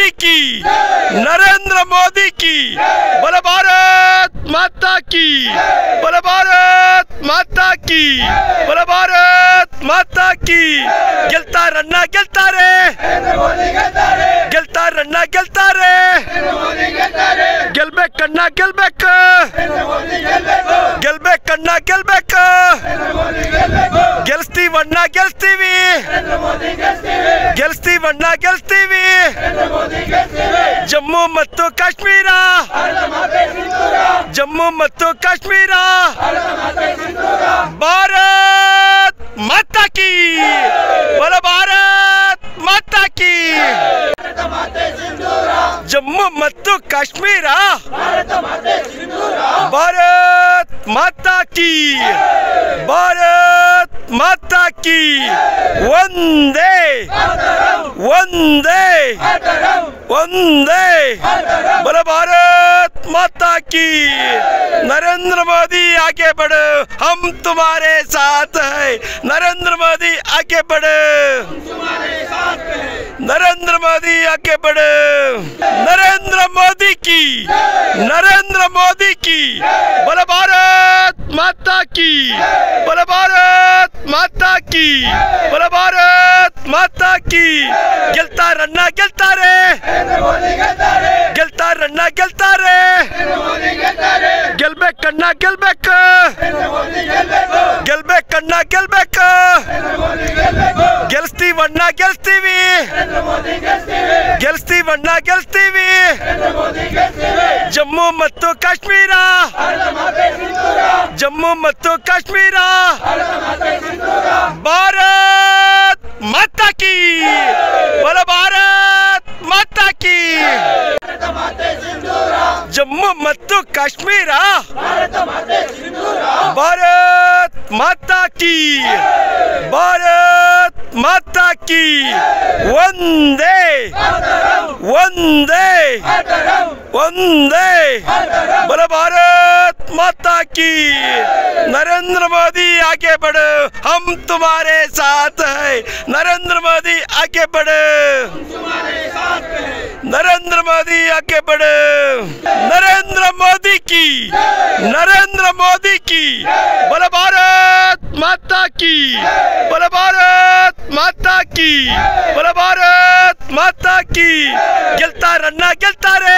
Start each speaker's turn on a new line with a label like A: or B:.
A: मोदी की, नरेंद्र मोदी की, बोलो भारत माता की, बोलो भारत माता की, बोलो भारत माता की। ಗೆಲ್ತಾ ರನ್ನ ಗೆಲ್ತಾರೆ, ಗೆಲ್ತಾ ರನ್ನ ಗೆಲ್ತಾರೆ, ಗೆಲ್ಬೇಕಣ್ಣ ಗೆಲ್ಬೇಕು, ಗೆಲ್ಬೇಕಣ್ಣ ಗೆಲ್ಬೇಕು, ಗೆಲ್ಸ್ತೀವಣ್ಣ ಗೆಲ್ಸ್ತೀವಿ, ಗೆಲ್ಸ್ತೀವಣ್ಣ ಗೆಲ್ಸ್ತೀವಿ। ಜಮ್ಮು ಮತ್ತು ಕಾಶ್ಮೀರ, ಜಮ್ಮು ಮತ್ತು ಕಾಶ್ಮೀರ, ಭಾರತ್ ಮಾತಾ ಕಿ, बोलो भारत माता की। जम्मू ಮತ್ತು ಕಾಶ್ಮೀರ, भारत माता की, भारत माता की। वंदे वंदे वंदे, बोलो भारत माता की। नरेंद्र मोदी आगे बढ़ो, हम तुम्हारे साथ हैं, नरेंद्र मोदी आगे बढ़ो, नरेंद्र मोदी आगे बढ़ो। नरेंद्र मोदी की, नरेंद्र मोदी की, बोलो भारत माता की, बोलो भारत माता की, बोलो भारत माता की। ಗೆಲ್ತಾ ರನ್ನ ಗೆಲ್ತಾರೆ, ಗೆಲ್ತಾ ರನ್ನ ಗೆಲ್ತಾರೆ, ಗೆಲ್ಬೇಕಣ್ಣ ಗೆಲ್ಬೇಕು, ಗೆಲ್ಬೇಕಣ್ಣ ಗೆಲ್ಬೇಕು, ಗೆಲ್ಸ್ತೀವಣ್ಣ ಗೆಲ್ಸ್ತೀವಿ, ಗೆಲ್ಸ್ತೀವಣ್ಣ ಗೆಲ್ಸ್ತೀವಿ। ಜಮ್ಮು ಮತ್ತು ಕಾಶ್ಮೀರ, ಜಮ್ಮು ಮತ್ತು ಕಾಶ್ಮೀರ, ಭಾರತ್ ಮಾತಾ ಕಿ, बोलो भारत माता की। जम्मू ಮತ್ತು ಕಾಶ್ಮೀರ, भारत माता की, भारत माता की। वंदे वंदे वंदे, बोलो भारत माता की। नरेंद्र मोदी आगे बढ़ो, हम तुम्हारे साथ हैं, नरेंद्र मोदी आगे बढ़ो, नरेंद्र मोदी आगे बढ़ो। नरेंद्र मोदी की, नरेंद्र मोदी की, बोलो भारत माता की, बोलो भारत माता की, बोलो भारत माता की। ಗೆಲ್ತಾ ರನ್ನ ಗೆಲ್ತಾರೆ,